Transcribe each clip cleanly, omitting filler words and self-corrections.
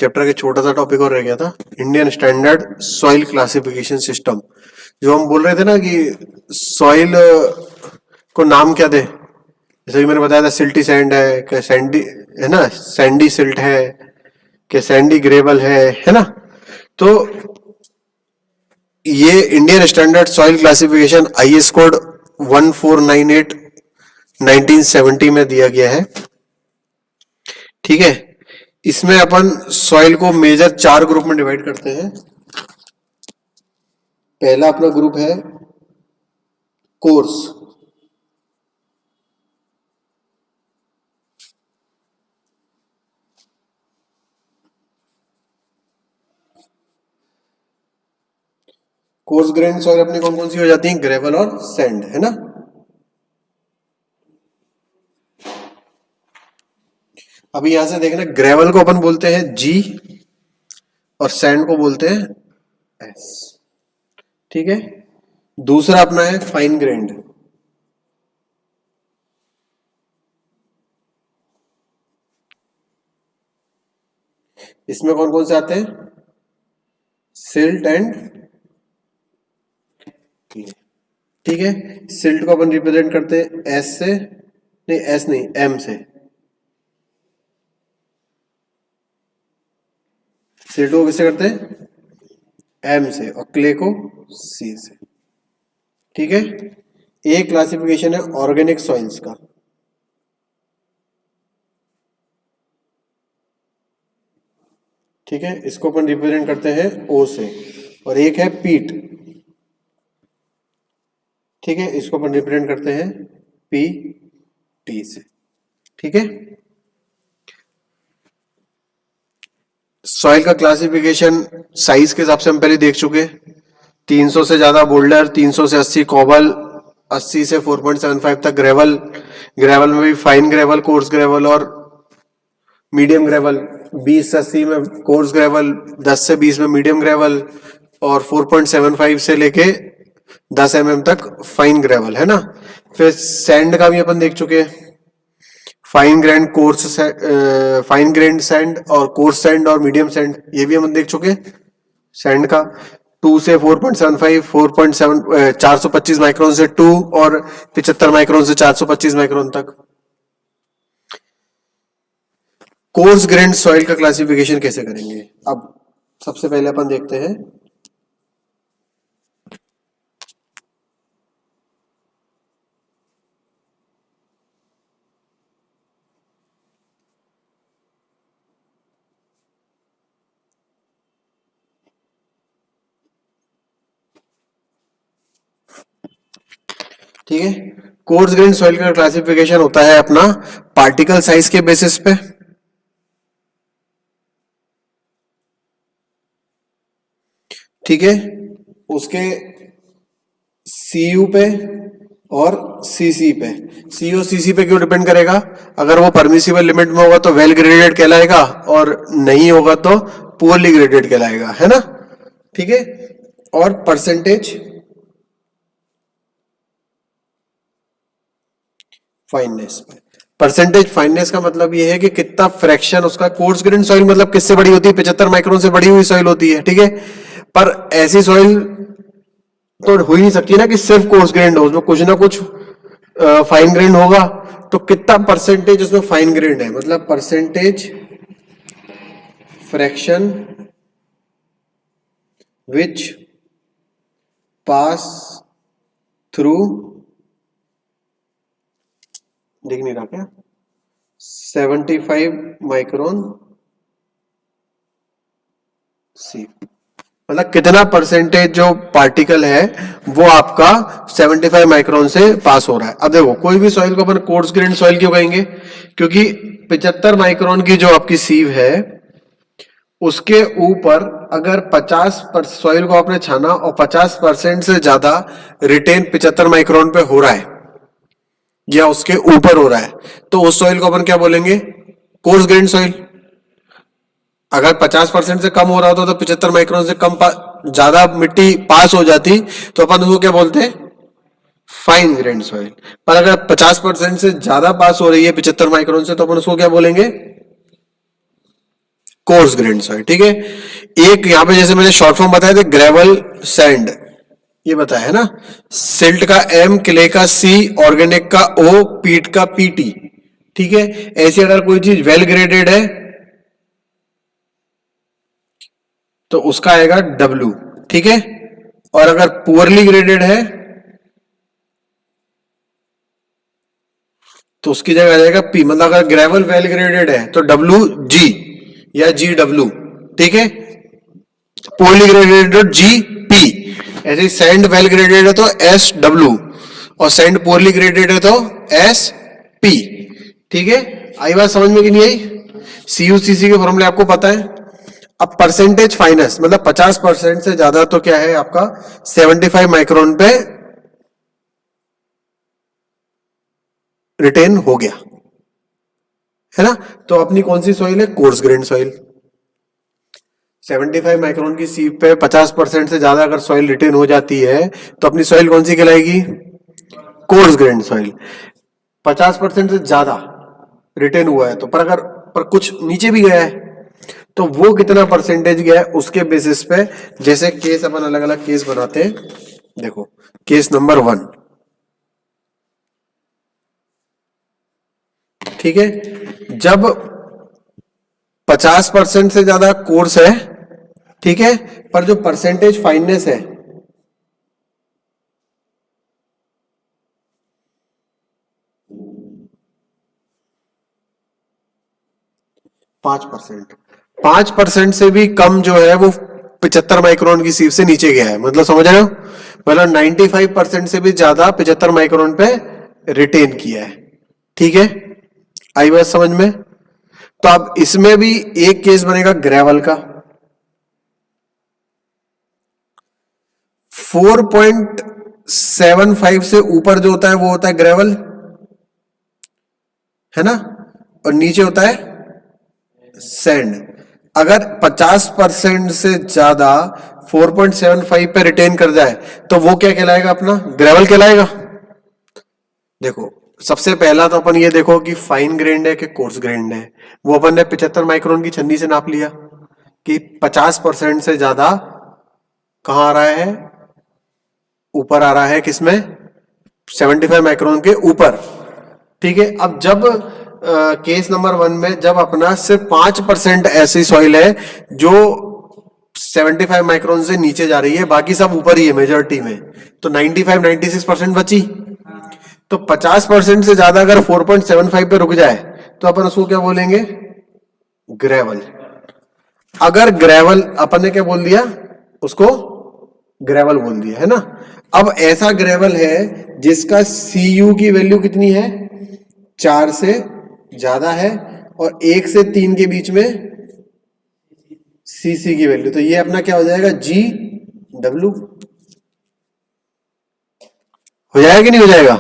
Chapter के छोटा सा टॉपिक और रह गया था, Indian standard soil classification system. जो हम बोल रहे थे ना कि सॉइल को नाम क्या दे, जैसे कि मैंने बताया था सिल्टी सैंड है कि सैंडी है ना, सैंडी सिल्ट है कि सैंडी ग्रेवल है ना। तो ये Indian standard soil classification IS code 1498 1970 में दिया गया है। ठीक है, इसमें अपन सॉइल को मेजर 4 ग्रुप में डिवाइड करते हैं। पहला अपना ग्रुप है कोर्स। कोर्स ग्रेन सॉइल अपनी कौन कौन सी हो जाती है, ग्रेवल और सैंड, है ना। अभी यहां से देखना, ग्रेवल को अपन बोलते हैं जी और सैंड को बोलते हैं एस। ठीक है, दूसरा अपना है फाइन ग्रेन्ड। इसमें कौन कौन से आते हैं, सिल्ट एंड, ठीक है। सिल्ट को अपन रिप्रेजेंट करते हैं एस से, नहीं एस नहीं एम से। सिल्ट को किससे करते हैं, एम से, और क्ले को सी से। ठीक है, एक क्लासिफिकेशन है ऑर्गेनिक सॉइल्स का। ठीक है, इसको अपन रिप्रेजेंट करते हैं ओ से। और एक है पीट। ठीक है, इसको अपन रिप्रेजेंट करते हैं पी टी से। ठीक है, सॉइल का क्लासिफिकेशन साइज के हिसाब से हम पहले देख चुके। 300 से ज्यादा बोल्डर, 300 से 80 कॉबल, 80 से 4.75 तक ग्रेवल। ग्रेवल में भी फाइन ग्रेवल, कोर्स ग्रेवल और मीडियम ग्रेवल। 20 से 80 में कोर्स ग्रेवल, 10 से 20 में मीडियम ग्रेवल, और 4.75 से लेके 10 mm तक फाइन ग्रेवल, है ना। फिर सैंड का भी अपन देख चुके, fine grained course, fine grand sand और कोर्स सैंड और मीडियम सैंड, ये भी हम देख चुके। सैंड का 2 से 4.75, 4.7 425 माइक्रोन से 2 और 75 माइक्रोन से 425 माइक्रोन तक। कोर्स ग्रेन्ड सॉइल का क्लासिफिकेशन कैसे करेंगे, अब सबसे पहले अपन देखते हैं ठीक है। कोर्स ग्रेन सॉइल का क्लासिफिकेशन होता है अपना पार्टिकल साइज के बेसिस पे। ठीक है, उसके सीयू पे और सीसी पे। सीओ सीसी पे क्यों डिपेंड करेगा, अगर वो परमिसिबल लिमिट में होगा तो वेल ग्रेडेड कहलाएगा, और नहीं होगा तो पुअरली ग्रेडेड कहलाएगा, है ना। ठीक है, और परसेंटेज फाइननेस पे। परसेंटेज फाइननेस का मतलब ये है कि कितना फ्रैक्शन उसका, कोर्स ग्रेन सॉइल मतलब किससे बड़ी होती है, 75 माइक्रोन से बड़ी हुई सॉइल होती है। ठीक है, पर ऐसी सॉइल तो हो ही नहीं सकती ना कि सिर्फ कोर्स ग्रेन हो, उसमें कुछ ना कुछ फाइन ग्रेन होगा। तो कितना परसेंटेज उसमें फाइन ग्रेन है, मतलब परसेंटेज फ्रैक्शन विच पास थ्रू, दिख नहीं रहा क्या, 75 माइक्रोन सी, मतलब कितना परसेंटेज जो पार्टिकल है वो आपका 75 माइक्रोन से पास हो रहा है। अब देखो, कोई भी सॉइल को अपन कोर्स ग्रेन सॉइल क्यों कहेंगे, क्योंकि 75 माइक्रोन की जो आपकी सीव है उसके ऊपर अगर 50 सॉइल को आपने छाना और 50% से ज्यादा रिटेन 75 माइक्रोन पे हो रहा है या उसके ऊपर हो रहा है, तो उस सॉइल को अपन क्या बोलेंगे, कोर्स ग्रेन सॉइल। अगर 50% से कम हो रहा होता तो 75 माइक्रोन से कम ज्यादा मिट्टी पास हो जाती तो अपन उसको क्या बोलते हैं, फाइन ग्रेन सॉइल। पर अगर 50% से ज्यादा पास हो रही है 75 माइक्रोन से तो अपन उसको क्या बोलेंगे, कोर्स ग्रेन सॉइल, ठीक है। एक यहां पे जैसे मैंने शॉर्ट फॉर्म बताया था, ग्रेवल सैंड, ये बताया है ना। सिल्ट का एम, क्ले का सी, ऑर्गेनिक का ओ, पीट का पीटी, ठीक है। ऐसी अगर कोई चीज वेल ग्रेडेड है तो उसका आएगा डब्ल्यू, ठीक है। और अगर पुअरली ग्रेडेड है तो उसकी जगह आ जाएगा पी। मतलब अगर ग्रेवल वेल ग्रेडेड है तो डब्ल्यू जी या जी डब्ल्यू, ठीक है। पोअरली ग्रेडेड है जी पी। ऐसे सैंड वेल ग्रेडेड है तो एस डब्ल्यू, और सैंड पोअरली ग्रेडेड है तो एस पी, ठीक है। आई बात समझ में कि नहीं आई? सीयूसीसी के फॉर्मूले आपको पता है। अब परसेंटेज फाइनेस मतलब 50% से ज्यादा तो क्या है आपका 75 माइक्रोन पे रिटेन हो गया, है ना। तो अपनी कौन सी सॉइल है? Coarse grain soil. 75 माइक्रोन की सीप पे 50% से ज्यादा अगर सॉइल रिटेन हो जाती है तो अपनी सॉइल कौन सी कहलाएगी? Coarse grain soil. 50% से ज्यादा रिटेन हुआ है तो, पर अगर पर कुछ नीचे भी गया है तो वो कितना परसेंटेज गया है उसके बेसिस पे, जैसे केस अपन अलग अलग केस बनाते हैं। देखो केस नंबर 1, ठीक है। जब 50% से ज्यादा कोर्स है, ठीक है, पर जो परसेंटेज फाइननेस है 5%, 5% से भी कम जो है वो 75 माइक्रोन की सीप से नीचे गया है। मतलब समझ रहे हो? मतलब 95% से भी ज्यादा 75 माइक्रोन पे रिटेन किया है, ठीक है। आई बात समझ में? तो अब इसमें भी एक केस बनेगा ग्रेवल का। 4.75 से ऊपर जो होता है वो होता है ग्रेवल, है ना, और नीचे होता है सैंड। अगर 50% से ज्यादा 4.75 पे रिटेन कर जाए तो वो क्या कहलाएगा? अपना ग्रेवल कहलाएगा। देखो सबसे पहला तो अपन ये देखो कि फाइन ग्रेन्ड है कि कोर्स ग्रेन्ड है। वो अपन ने 75 माइक्रोन की छन्नी से नाप लिया कि 50% से ज्यादा कहां आ रहा है? ऊपर आ रहा है, किसमें? 75 माइक्रोन के ऊपर, ठीक है। अब जब केस नंबर 1 में जब अपना सिर्फ 5% ऐसी सॉइल है जो 75 माइक्रोन से नीचे जा रही है, बाकी सब ऊपर ही है मेजॉरिटी में, तो 95-96% बची। तो 50% से ज्यादा अगर 4.75 पे रुक जाए तो अपन उसको क्या बोलेंगे? ग्रेवल। अगर ग्रेवल अपन ने क्या बोल दिया उसको? ग्रेवल बोल दिया, है ना। अब ऐसा ग्रेवल है जिसका सीयू की वैल्यू कितनी है? 4 से ज्यादा है, और 1 से 3 के बीच में सीसी की वैल्यू, तो ये अपना क्या हो जाएगा? जी डब्ल्यू। हो जाएगा कि नहीं हो जाएगा?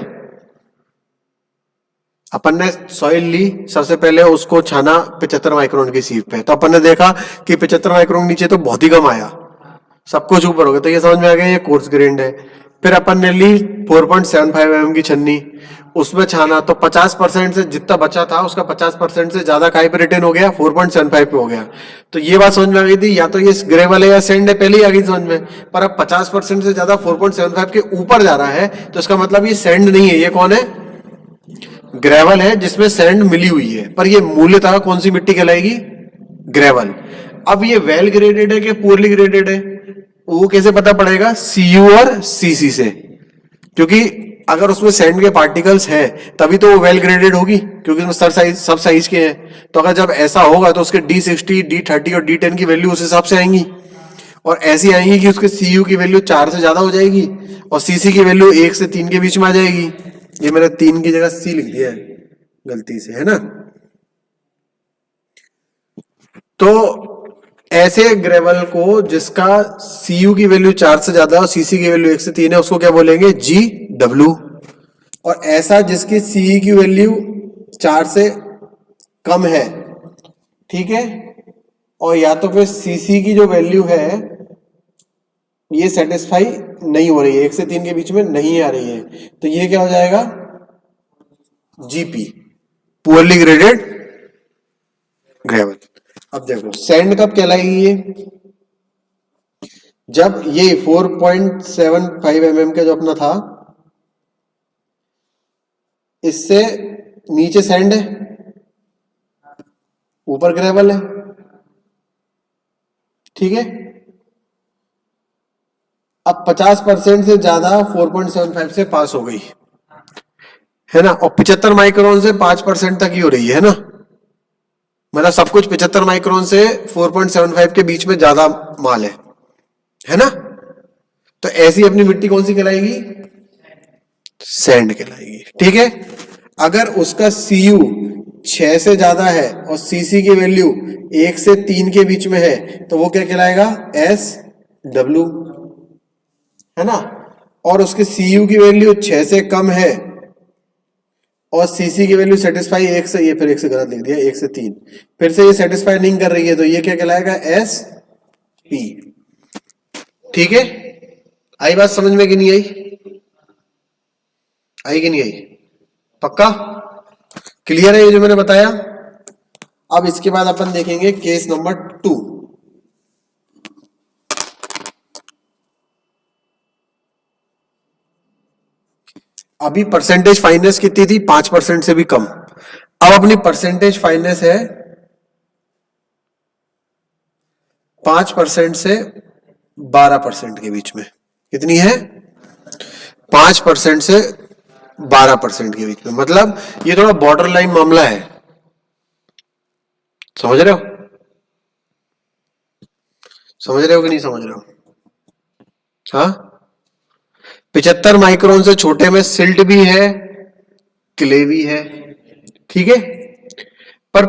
अपन ने सॉइल ली, सबसे पहले उसको छाना 75 माइक्रोन की सीप पे, तो अपन ने देखा कि 75 माइक्रोन नीचे तो बहुत ही कम आया, सब कुछ ऊपर हो गया, तो ये समझ में आ गया ये कोर्स ग्रेन्ड है। फिर अपन ने ली 4.75 mm की छन्नी, उसमें छाना तो 50% से जितना बचा था उसका 50% से ज्यादा काय पे रिटेन हो गया? 4.75 पे हो गया। तो ये बात समझ में आ गई थी, या तो ये ग्रेवल है या सैंड है, पहले ही आ गई समझ में। पर अब 50% से ज्यादा 4.75 के ऊपर जा रहा है तो इसका मतलब ये सैंड नहीं है, ये कौन है? ग्रेवल है जिसमें सैंड मिली हुई है, पर ये मूल्यतः कौन सी मिट्टी कहलाएगी? ग्रेवल। अब ये वेल ग्रेडेड है कि पुअरली ग्रेडेड है, वो कैसे पता पड़ेगा? सीयू और सीसी से, क्योंकि अगर उसमें सैंड के पार्टिकल्स हैं तभी तो वो वेल ग्रेडेड होगी, क्योंकि उसमें सब साइज के हैं। तो अगर जब ऐसा होगा तो उसके D60, D30 और D10 की वैल्यू उस हिसाब से आएंगी, और ऐसी आएंगी कि उसके सीयू की वैल्यू 4 से ज्यादा हो जाएगी और सीसी की वैल्यू 1 से 3 के बीच में आ जाएगी। ये मैंने 3 की जगह सी लिख दिया है गलती से, है ना। तो ऐसे ग्रेवल को जिसका सीयू की वैल्यू 4 से ज्यादा और सीसी की वैल्यू 1 से 3 है उसको क्या बोलेंगे? जी डब्ल्यू। और ऐसा जिसकी सीई की वैल्यू 4 से कम है, ठीक है, और या तो फिर सीसी की जो वैल्यू है ये सेटिस्फाई नहीं हो रही है, 1 से 3 के बीच में नहीं आ रही है, तो ये क्या हो जाएगा? GP, poorly graded gravel. अब देखो सेंड कब कहलाएगी ये, जब ये 4.75 mm का जो अपना था, इससे नीचे सैंड है, ऊपर ग्रेवल है, ठीक है। अब 50% से ज्यादा 4.75 से पास हो गई है ना, और 75 माइक्रोन से 5% तक ही हो रही है ना, मतलब सब कुछ 75 माइक्रोन से 4.75 के बीच में ज्यादा माल है ना। तो ऐसी अपनी मिट्टी कौन सी कहलाएगी, सैंड कहलाएगी, ठीक है। अगर उसका सीयू 6 से ज्यादा है और सीसी की वैल्यू 1 से 3 के बीच में है तो वो क्या कहलाएगा, एस डब्ल्यू, है ना। और उसके सीयू की वैल्यू 6 से कम है और सीसी की वैल्यू सेटिस्फाई 1 से, ये फिर 1 से गलत लिख दिया, 1 से 3, फिर से ये सेटिस्फाई नहीं कर रही है तो ये क्या कहलाएगा, एस पी, ठीक है। आई बात समझ में कि नहीं आई, आई कि नहीं आई, पक्का क्लियर है ये जो मैंने बताया। अब इसके बाद अपन देखेंगे केस नंबर 2। अभी परसेंटेज फाइनेंस कितनी थी, 5% से भी कम। अब अपनी परसेंटेज फाइनेंस है 5% से 12% के बीच में। कितनी है, 5% से 12% के बीच में, मतलब ये थोड़ा बॉर्डर लाइन मामला है, समझ रहे हो, समझ रहे हो कि नहीं समझ रहे हो। हाँ, 75 माइक्रोन से छोटे में सिल्ट भी है, क्ले भी है, ठीक है। पर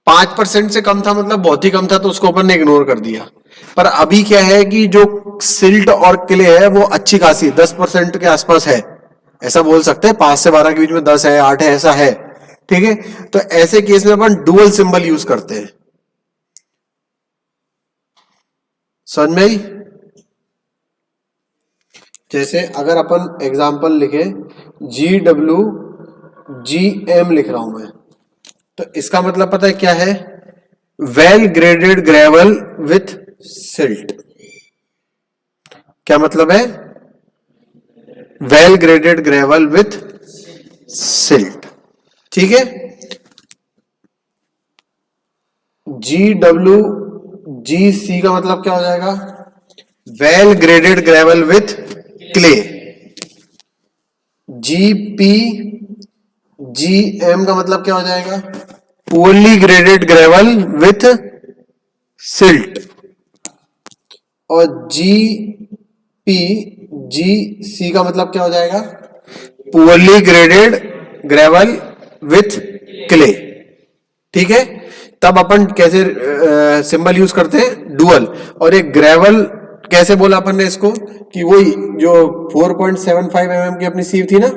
5% से कम था, मतलब बहुत ही कम था, तो उसको अपन ने इग्नोर कर दिया। पर अभी क्या है कि जो सिल्ट और क्ले है वो अच्छी खासी 10% के आसपास है, ऐसा बोल सकते हैं, 5 से 12 के बीच में 10 है, 8 है, ऐसा है, ठीक है। तो ऐसे केस में अपन डुअल सिंबल यूज करते हैं, समझ में आई। जैसे अगर अपन एग्जाम्पल लिखे GWGM लिख रहा हूं मैं, तो इसका मतलब पता है क्या है, well graded gravel with silt. क्या मतलब है, well graded gravel with silt, ठीक है। GWGC का मतलब क्या हो जाएगा, well graded gravel with clay. GPGM का मतलब क्या हो जाएगा, poorly graded gravel with silt. और GPGC का मतलब क्या हो जाएगा, poorly graded gravel with clay, ठीक है। तब अपन कैसे सिंबल यूज करते हैं, डुअल। और एक ग्रेवल कैसे बोला अपन ने इसको, कि वही जो 4.75 mm की अपनी सीव थी ना,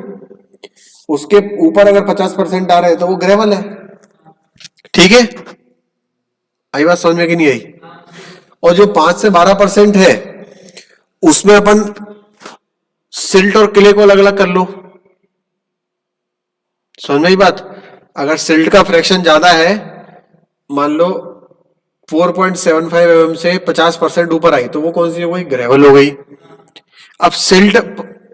उसके ऊपर अगर 50% आ रहे हैं तो वो ग्रेवल है, ठीक है। आई बात समझ में कि नहीं आई। और जो 5 से 12% है उसमें अपन सिल्ट और क्ले को अलग अलग कर लो, समझ में आई बात। अगर सिल्ट का फ्रैक्शन ज्यादा है, मान लो 4.75 mm से 50% ऊपर आई, तो वो कौन सी हो गई, ग्रेवल हो गई। अब सिल्ट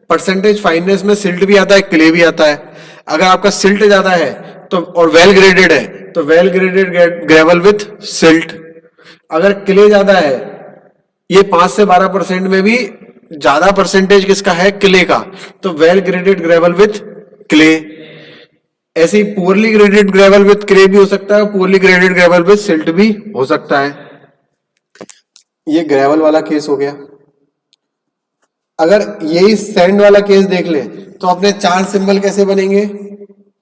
परसेंटेज फाइननेस में सिल्ट भी आता है, क्ले भी आता है। अगर आपका सिल्ट ज्यादा है तो और वेल ग्रेडेड है तो well graded gravel with silt. अगर क्ले ज्यादा है, ये 5 से 12% में भी ज्यादा परसेंटेज किसका है, क्ले का, तो well graded gravel with clay. ऐसे ही poorly graded gravel with clay भी हो सकता है, poorly graded gravel with silt भी हो सकता है। ये ग्रेवल वाला केस हो गया। अगर यही सैंड वाला केस देख ले तो अपने 4 सिंबल कैसे बनेंगे,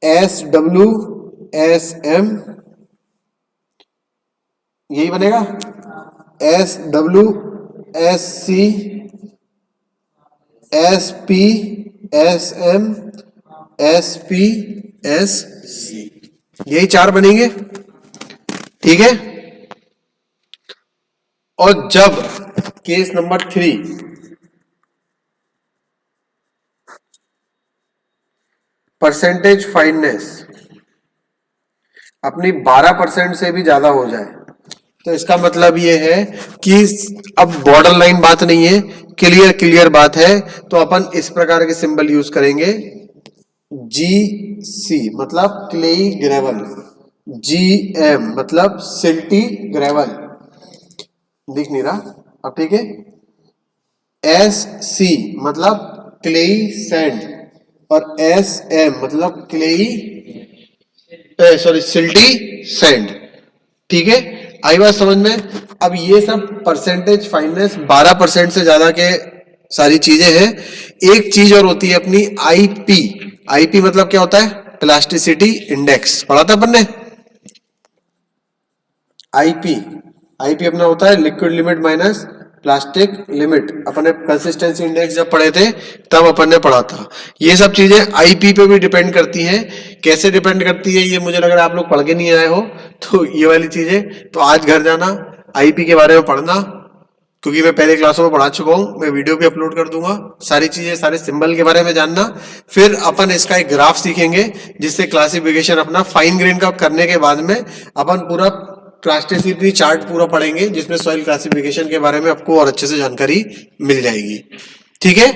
SWSM, यही बनेगा, SWSC, SPSM, SPSC, यही 4 बनेंगे, ठीक है। और जब केस नंबर 3, परसेंटेज फाइननेस अपनी 12% से भी ज्यादा हो जाए, तो इसका मतलब ये है कि अब बॉर्डर लाइन बात नहीं है, क्लियर क्लियर बात है। तो अपन इस प्रकार के सिंबल यूज करेंगे, GC मतलब क्लेई ग्रेवल, GM मतलब सिल्टी ग्रेवल, दिख नहीं रहा अब, ठीक है। SC मतलब क्लेई सैंड, और SM मतलब क्लेई, सॉरी सिल्टी सैंड, ठीक है। आई बात समझ में। अब ये सब परसेंटेज फाइननेस 12% से ज्यादा के सारी चीजें हैं। एक चीज और होती है अपनी IP। IP मतलब क्या होता है? प्लास्टिसिटी इंडेक्स, पढ़ा था अपन ने। IP अपना होता है liquid limit minus plastic limit. अपन ने कंसिस्टेंसी इंडेक्स जब पढ़े थे तब अपन ने पढ़ा था। ये सब चीजें IP पे भी डिपेंड करती हैं। कैसे डिपेंड करती है ये मुझे लग रहा है आप लोग पढ़ के नहीं आए हो, तो ये वाली चीजें तो आज घर जाना IP के बारे में पढ़ना, क्योंकि मैं पहले क्लासों में पढ़ा चुका हूं, मैं वीडियो भी अपलोड कर दूंगा। सारी चीजें, सारे सिंबल के बारे में जानना। फिर अपन इसका एक ग्राफ सीखेंगे, जिससे क्लासिफिकेशन अपना फाइन ग्रेन का करने के बाद में अपन पूरा प्लास्टिसिटी चार्ट पूरा पढ़ेंगे, जिसमें सॉइल क्लासिफिकेशन के बारे में आपको और अच्छे से जानकारी मिल जाएगी। ठीक है,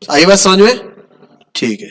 आई बात समझ में? ठीक है।